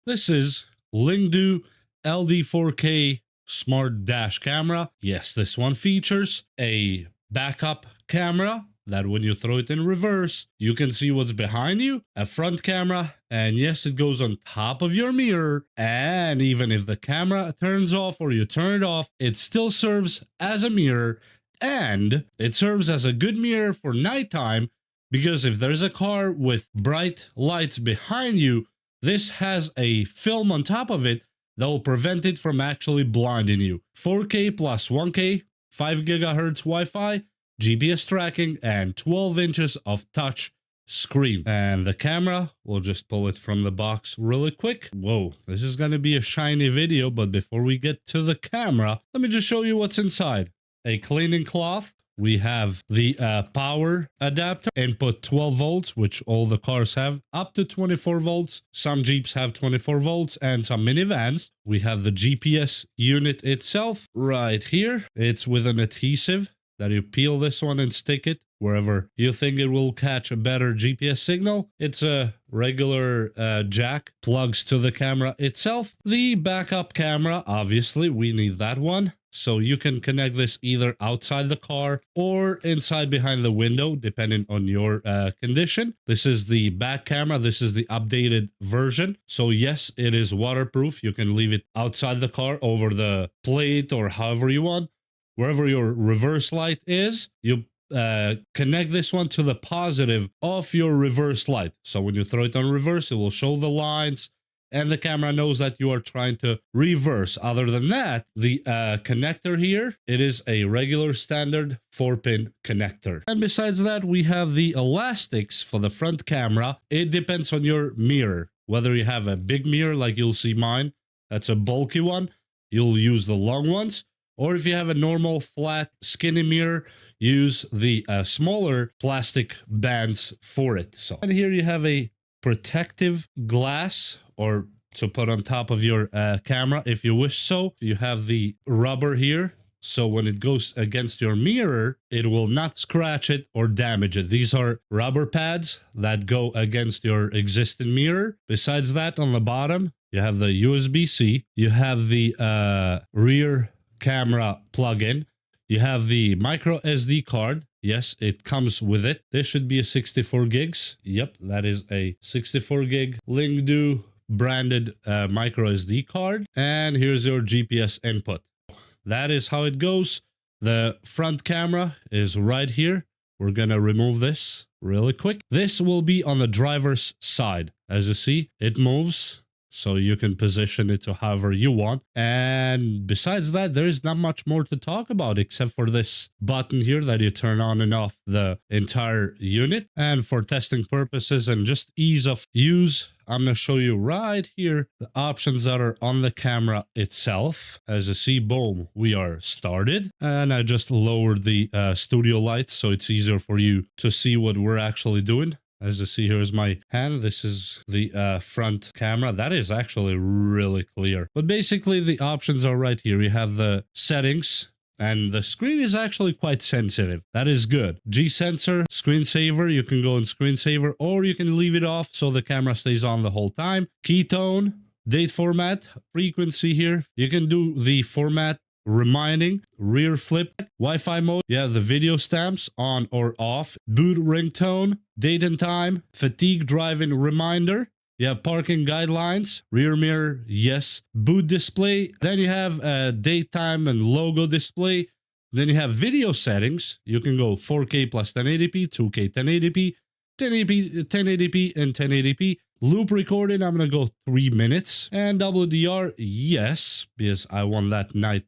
This is LINGDU LD4K Smart Dash Camera. Yes, this one features a backup camera that when you throw it in reverse, you can see what's behind you, a front camera, and yes, it goes on top of your mirror, and even if the camera turns off or you turn it off, it still serves as a mirror, and it serves as a good mirror for nighttime, because if there's a car with bright lights behind you, this has a film on top of it that will prevent it from actually blinding you. 4K plus 1K, 5 GHz Wi-Fi, GPS tracking, and 12 inches of touch screen. And the camera, we'll just pull it from the box really quick. Whoa, this is going to be a shiny video, but before we get to the camera, let me just show you what's inside. A cleaning cloth. We have the power adapter, input 12 volts, which all the cars have, up to 24 volts. Some Jeeps have 24 volts and some minivans. We have the GPS unit itself right here. It's with an adhesive that you peel this one and stick it wherever you think it will catch a better GPS signal. It's a regular jack, plugs to the camera itself. The backup camera, obviously, we need that one. So you can connect this either outside the car or inside behind the window, depending on your condition. This is the back camera. This is the updated version. So yes, it is waterproof. You can leave it outside the car over the plate or however you want. Wherever your reverse light is, you connect this one to the positive of your reverse light. So when you throw it on reverse, it will show the lines and the camera knows that you are trying to reverse. Other than that, the connector here, it is a regular standard 4-pin connector. And besides that, we have the elastics for the front camera. It depends on your mirror. Whether you have a big mirror like you'll see mine, that's a bulky one, you'll use the long ones. Or if you have a normal flat skinny mirror, use the smaller plastic bands for it. So, and here you have a protective glass or to put on top of your camera if you wish so. You have the rubber here. So when it goes against your mirror, it will not scratch it or damage it. These are rubber pads that go against your existing mirror. Besides that, on the bottom, you have the USB-C. You have the rear camera plug-in. You have the micro SD card. Yes, it comes with it. This should be a 64 gigs. Yep, that is a 64 gig LINGDU branded micro SD card. And here's your GPS input. That is how it goes. The front camera is right here. We're gonna remove this really quick. This will be on the driver's side. As you see, it moves. So you can position it to however you want. And besides that, there is not much more to talk about except for this button here that you turn on and off the entire unit. And for testing purposes and just ease of use, I'm going to show you right here the options that are on the camera itself. As you see, boom, we are started. And I just lowered the studio lights so it's easier for you to see what we're actually doing. As you see, here's my hand. This is the front camera. That is actually really clear. But basically, the options are right here. You have the settings, and the screen is actually quite sensitive. That is good. G-sensor, screensaver. You can go in screensaver, or you can leave it off so the camera stays on the whole time. Keytone, date format, frequency here. You can do the format reminding, rear flip, Wi-Fi mode. You have the video stamps on or off, boot ringtone, date and time, fatigue driving reminder. You have parking guidelines, rear mirror, yes, boot display. Then you have date time and logo display. Then you have video settings. You can go 4K plus 1080p, 2K 1080p, 1080p and 1080p. Loop recording, I'm going to go 3 minutes. And WDR, yes, because I want that night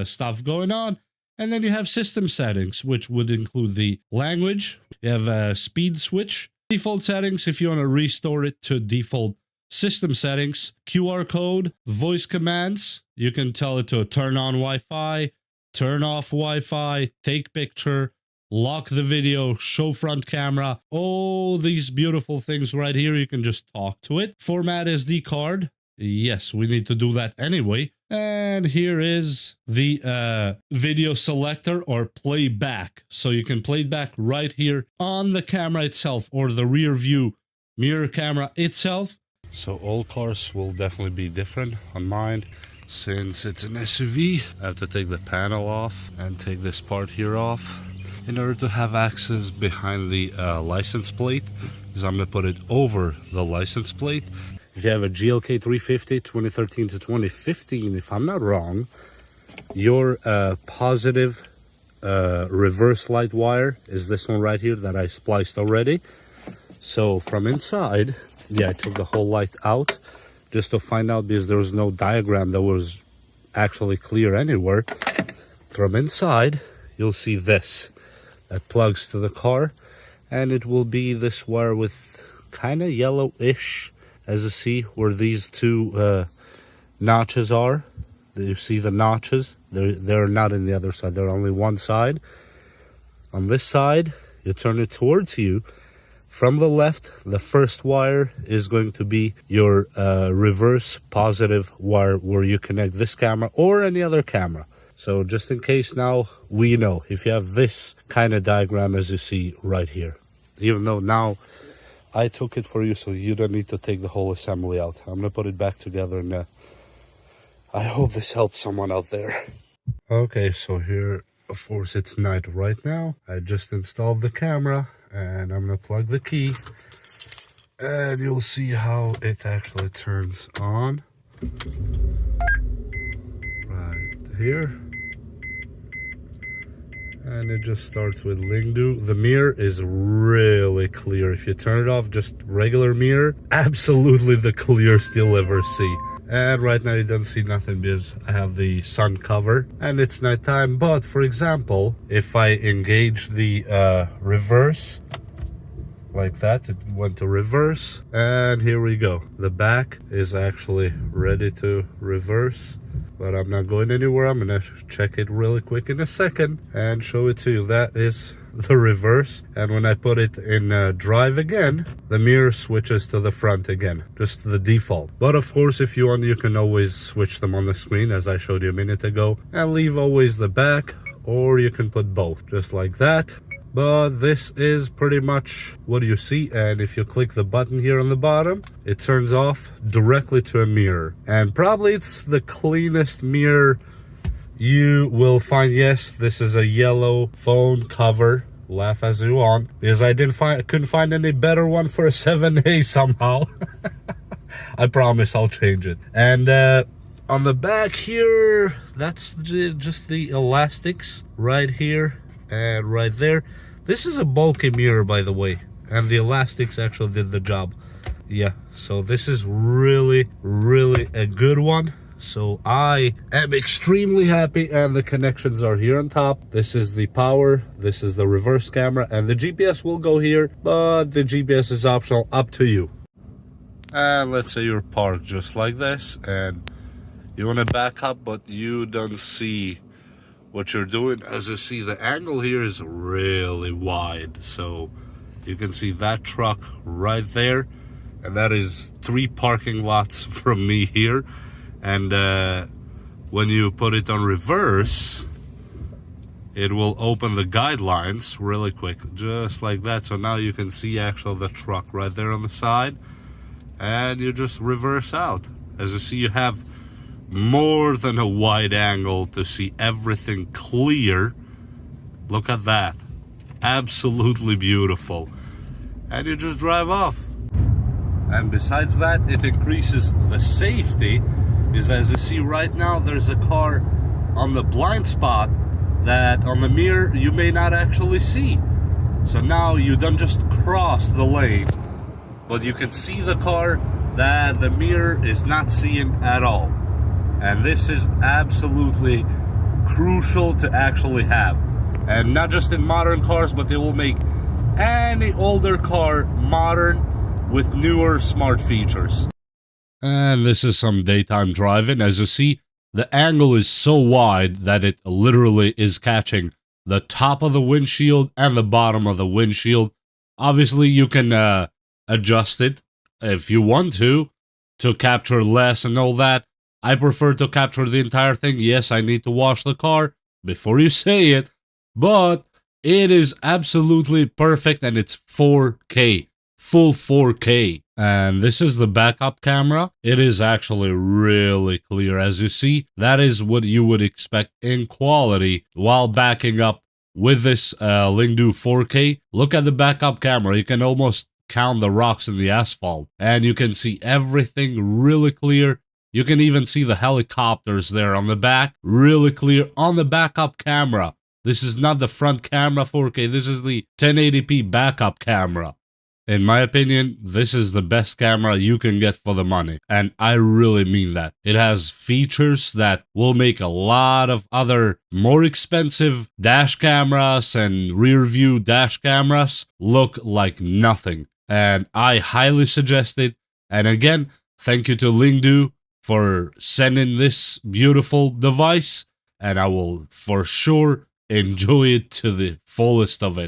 stuff going on. And then you have system settings, which would include the language. You have a speed switch, default settings if you want to restore it to default system settings, QR code, voice commands. You can tell it to turn on Wi-Fi, turn off Wi-Fi, take picture, lock the video, show front camera, all these beautiful things right here. You can just talk to it. Format SD card. Yes, we need to do that anyway. And here is the video selector or playback. So you can play it back right here on the camera itself or the rear view mirror camera itself. So all cars will definitely be different. On mine, since it's an SUV, I have to take the panel off and take this part here off in order to have access behind the license plate, because I'm going to put it over the license plate. If you have a GLK 350 2013 to 2015, if I'm not wrong, your positive reverse light wire is this one right here that I spliced already. So from inside, yeah, I took the whole light out just to find out, because there was no diagram that was actually clear anywhere. From inside, you'll see this that plugs to the car, and it will be this wire with kind of yellowish, as you see where these two notches are. You see the notches? They're not in the other side, they're only one side. On this side, you turn it towards you. From the left, the first wire is going to be your reverse positive wire, where you connect this camera or any other camera. So just in case, now we know if you have this kind of diagram as you see right here. Even though now I took it for you, so you don't need to take the whole assembly out. I'm going to put it back together, and I hope this helps someone out there. Okay, so here, of course, it's night right now. I just installed the camera, and I'm going to plug the key, and you'll see how it actually turns on. Right here. And it just starts with LINGDU. The mirror is really clear. If you turn it off, just regular mirror, absolutely the clearest you'll ever see. And right now you don't see nothing because I have the sun cover and it's nighttime. But for example, if I engage the reverse like that, it went to reverse, and here we go. The back is actually ready to reverse, but I'm not going anywhere. I'm gonna check it really quick in a second and show it to you. That is the reverse, and when I put it in drive again, the mirror switches to the front again, just the default. But of course, if you want, you can always switch them on the screen as I showed you a minute ago, and leave always the back, or you can put both, just like that. But this is pretty much what you see, and if you click the button here on the bottom, it turns off directly to a mirror. And probably it's the cleanest mirror you will find. Yes, this is a yellow phone cover. Laugh as you want, because I couldn't find any better one for a 7A somehow. I promise I'll change it. And on the back here, that's just the elastics right here and right there. This is a bulky mirror, by the way, and the elastics actually did the job. Yeah, so this is really, really a good one. So I am extremely happy, and the connections are here on top. This is the power, this is the reverse camera, and the GPS will go here, but the GPS is optional, up to you. And let's say you're parked just like this, and you want to back up, but you don't see what you're doing. As you see, the angle here is really wide, so you can see that truck right there, and that is 3 parking lots from me here. And when you put it on reverse, it will open the guidelines really quick, just like that. So now you can see actually the truck right there on the side, and you just reverse out. As you see, you have more than a wide angle to see everything clear. Look at that, absolutely beautiful. And you just drive off. And besides that, it increases the safety, because as you see right now, there's a car on the blind spot that on the mirror you may not actually see. So now you don't just cross the lane, but you can see the car that the mirror is not seeing at all. And this is absolutely crucial to actually have. And not just in modern cars, but they will make any older car modern with newer smart features. And this is some daytime driving. As you see, the angle is so wide that it literally is catching the top of the windshield and the bottom of the windshield. Obviously, you can adjust it if you want to capture less and all that. I prefer to capture the entire thing. Yes, I need to wash the car before you say it, but it is absolutely perfect, and it's 4K, full 4K. And this is the backup camera. It is actually really clear. As you see, that is what you would expect in quality while backing up with this LINGDU 4K. Look at the backup camera. You can almost count the rocks in the asphalt. And you can see everything really clear. You can even see the helicopters there on the back. Really clear on the backup camera. This is not the front camera 4K. This is the 1080p backup camera. In my opinion, this is the best camera you can get for the money. And I really mean that. It has features that will make a lot of other more expensive dash cameras and rear view dash cameras look like nothing. And I highly suggest it. And again, thank you to LINGDU for sending this beautiful device. And I will for sure enjoy it to the fullest of it.